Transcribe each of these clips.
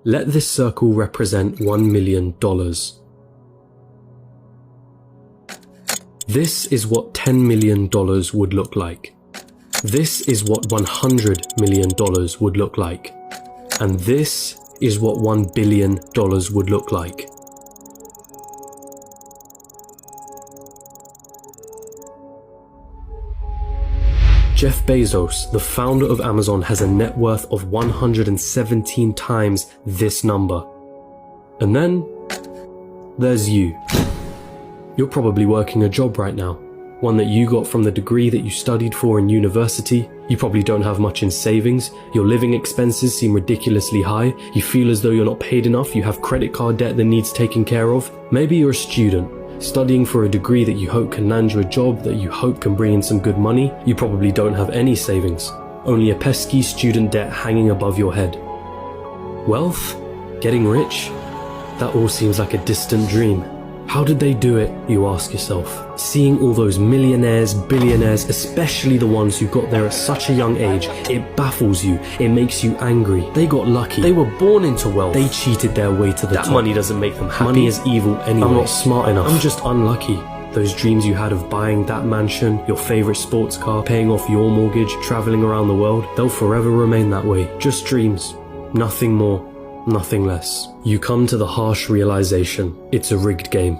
Let this circle represent $1 million. This is what $10 million would look like. This is what $100 million would look like. And this is what $1 billion would look like. Jeff Bezos, the founder of Amazon, has a net worth of 117 times this number. And then there's you. You're probably working a job right now, one that you got from the degree that you studied for in university. You probably don't have much in savings, your living expenses seem ridiculously high, you feel as though you're not paid enough, you have credit card debt that needs taken care of. Maybe you're a student, studying for a degree that you hope can land you a job that you hope can bring in some good money. You probably don't have any savings, only a pesky student debt hanging above your head. Wealth? Getting rich? That all seems like a distant dream. How did they do it, you ask yourself? Seeing all those millionaires, billionaires, especially the ones who got there at such a young age, it baffles you, it makes you angry. They got lucky, they were born into wealth, they cheated their way to the top. That money doesn't make them happy. Money is evil anyway. I'm not smart enough, I'm just unlucky. Those dreams you had of buying that mansion, your favorite sports car, paying off your mortgage, traveling around the world, they'll forever remain that way. Just dreams, nothing more. Nothing less. You come to the harsh realization, it's a rigged game.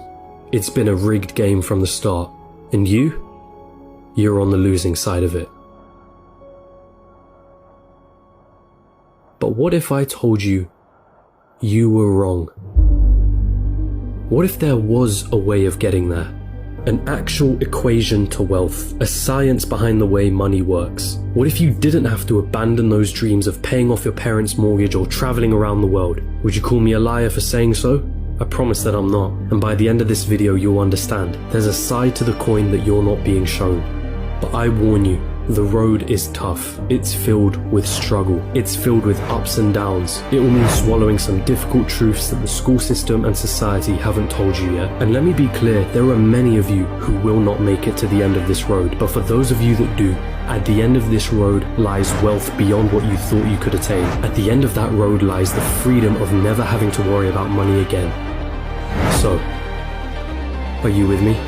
It's been a rigged game from the start. And you're on the losing side of it. But what if I told you you were wrong? What if there was a way of getting there? An actual equation to wealth, a science behind the way money works. What if you didn't have to abandon those dreams of paying off your parents' mortgage or traveling around the world? Would you call me a liar for saying so? I promise that I'm not, and by the end of this video you'll understand. There's a side to the coin that you're not being shown. But I warn you, the road is tough. It's filled with struggle. It's filled with ups and downs. It will mean swallowing some difficult truths that the school system and society haven't told you yet. And let me be clear, there are many of you who will not make it to the end of this road. But for those of you that do, at the end of this road lies wealth beyond what you thought you could attain. At the end of that road lies the freedom of never having to worry about money again. So, are you with me?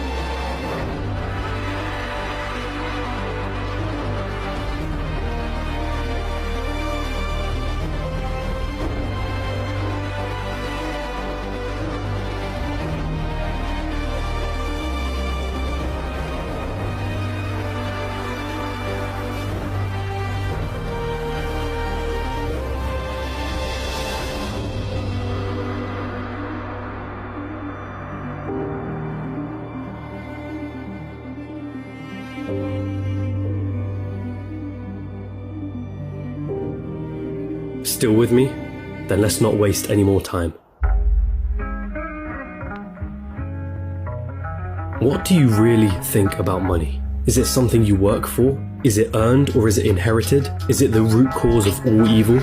Still with me? Then let's not waste any more time. What do you really think about money? Is it something you work for? Is it earned or is it inherited? Is it the root cause of all evil?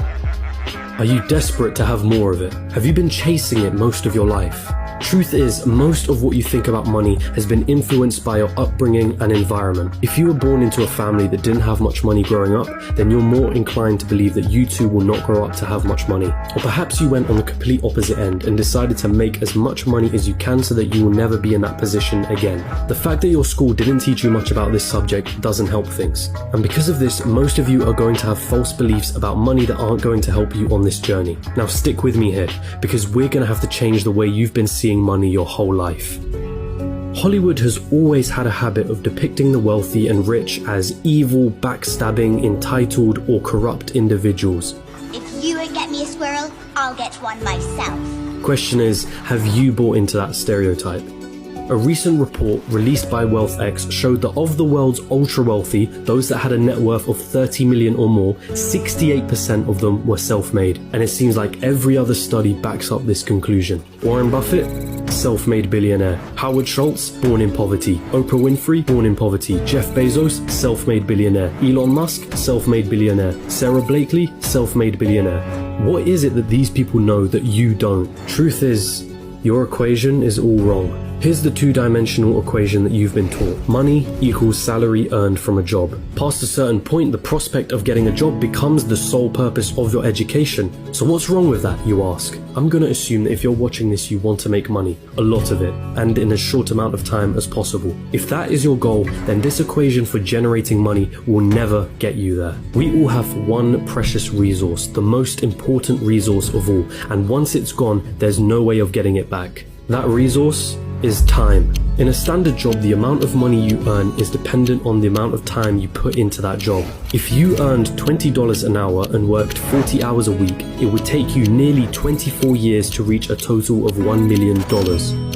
Are you desperate to have more of it? Have you been chasing it most of your life? Truth is, most of what you think about money has been influenced by your upbringing and environment. If you were born into a family that didn't have much money growing up, then you're more inclined to believe that you too will not grow up to have much money. Or perhaps you went on the complete opposite end and decided to make as much money as you can so that you will never be in that position again. The fact that your school didn't teach you much about this subject doesn't help things. And because of this, most of you are going to have false beliefs about money that aren't going to help you on this journey. Now stick with me here, because we're going to have to change the way you've been seeing money your whole life. Hollywood has always had a habit of depicting the wealthy and rich as evil, backstabbing, entitled, or corrupt individuals. If you won't get me a squirrel, I'll get one myself. Question is, have you bought into that stereotype? A recent report released by WealthX showed that of the world's ultra-wealthy, those that had a net worth of 30 million or more, 68% of them were self-made. And it seems like every other study backs up this conclusion. Warren Buffett? Self-made billionaire. Howard Schultz? Born in poverty. Oprah Winfrey? Born in poverty. Jeff Bezos? Self-made billionaire. Elon Musk? Self-made billionaire. Sarah Blakely? Self-made billionaire. What is it that these people know that you don't? Truth is, your equation is all wrong. Here's the two-dimensional equation that you've been taught. Money equals salary earned from a job. Past a certain point, the prospect of getting a job becomes the sole purpose of your education. So what's wrong with that, you ask? I'm gonna assume that if you're watching this, you want to make money, a lot of it, and in as short amount of time as possible. If that is your goal, then this equation for generating money will never get you there. We all have one precious resource, the most important resource of all, and once it's gone, there's no way of getting it back. That resource is time. In a standard job, the amount of money you earn is dependent on the amount of time you put into that job. If you earned $20 an hour and worked 40 hours a week, it would take you nearly 24 years to reach a total of $1 million.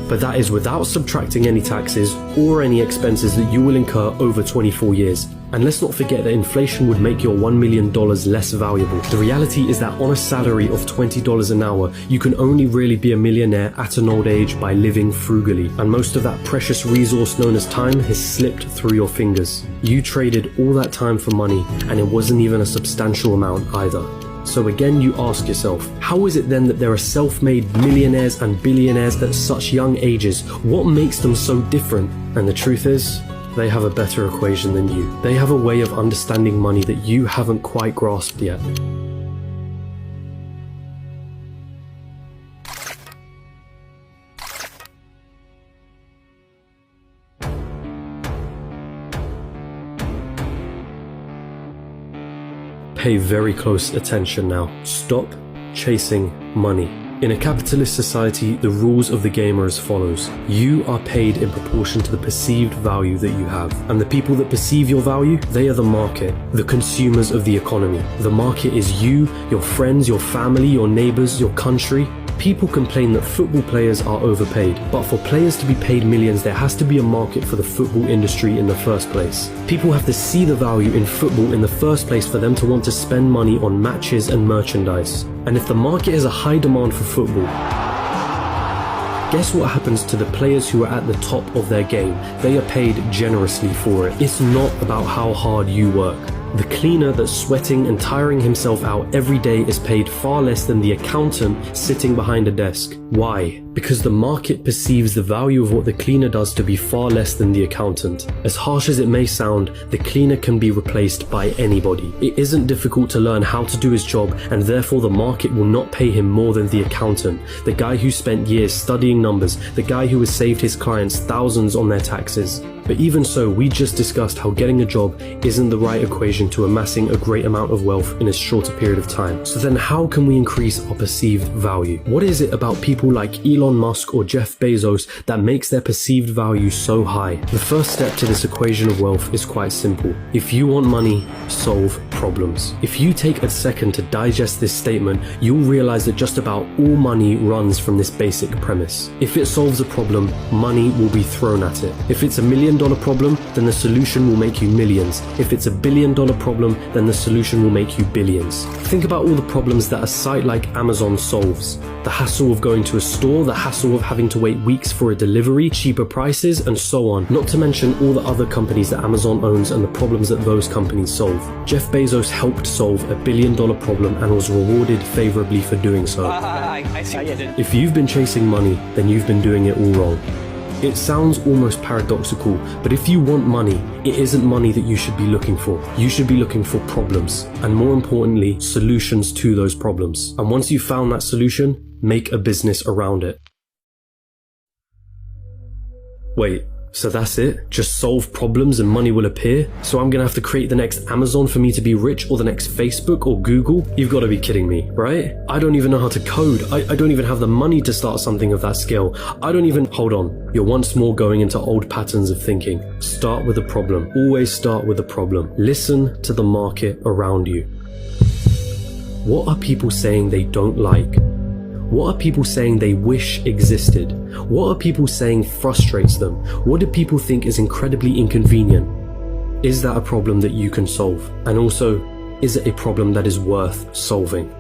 But that is without subtracting any taxes or any expenses that you will incur over 24 years. And let's not forget that inflation would make your $1 million less valuable. The reality is that on a salary of $20 an hour, you can only really be a millionaire at an old age by living frugally. And most of that precious resource known as time has slipped through your fingers. You traded all that time for money, and it wasn't even a substantial amount either. So again, you ask yourself, how is it then that there are self-made millionaires and billionaires at such young ages? What makes them so different? And the truth is, they have a better equation than you. They have a way of understanding money that you haven't quite grasped yet. Pay very close attention now. Stop chasing money. In a capitalist society, the rules of the game are as follows. You are paid in proportion to the perceived value that you have. And the people that perceive your value, they are the market, the consumers of the economy. The market is you, your friends, your family, your neighbors, your country. People complain that football players are overpaid, but for players to be paid millions, there has to be a market for the football industry in the first place. People have to see the value in football in the first place for them to want to spend money on matches and merchandise. And if the market has a high demand for football, guess what happens to the players who are at the top of their game? They are paid generously for it. It's not about how hard you work. The cleaner that's sweating and tiring himself out every day is paid far less than the accountant sitting behind a desk. Why? Because the market perceives the value of what the cleaner does to be far less than the accountant. As harsh as it may sound, the cleaner can be replaced by anybody. It isn't difficult to learn how to do his job, and therefore the market will not pay him more than the accountant, the guy who spent years studying numbers, the guy who has saved his clients thousands on their taxes. But even so, we just discussed how getting a job isn't the right equation to amassing a great amount of wealth in a shorter period of time. So then how can we increase our perceived value? What is it about people like Elon Musk or Jeff Bezos that makes their perceived value so high? The first step to this equation of wealth is quite simple. If you want money, solve problems. If you take a second to digest this statement, you'll realize that just about all money runs from this basic premise. If it solves a problem, money will be thrown at it. If it's $1 million problem, then the solution will make you millions. If it's $1 billion problem, then the solution will make you billions. Think about all the problems that a site like Amazon solves. The hassle of going to a store, the hassle of having to wait weeks for a delivery, cheaper prices, and so on. Not to mention all the other companies that Amazon owns and the problems that those companies solve. Jeff Bezos helped solve $1 billion problem and was rewarded favorably for doing so. I see what you did. If you've been chasing money, then you've been doing it all wrong. It sounds almost paradoxical, but if you want money, it isn't money that you should be looking for. You should be looking for problems, and more importantly, solutions to those problems. And once you've found that solution, make a business around it. Wait, so that's it? Just solve problems and money will appear? So I'm gonna have to create the next Amazon for me to be rich, or the next Facebook or Google? You've gotta be kidding me, right? I don't even know how to code. I don't even have the money to start something of that scale. Hold on. You're once more going into old patterns of thinking. Start with a problem. Always start with a problem. Listen to the market around you. What are people saying they don't like? What are people saying they wish existed? What are people saying frustrates them? What do people think is incredibly inconvenient? Is that a problem that you can solve? And also, is it a problem that is worth solving?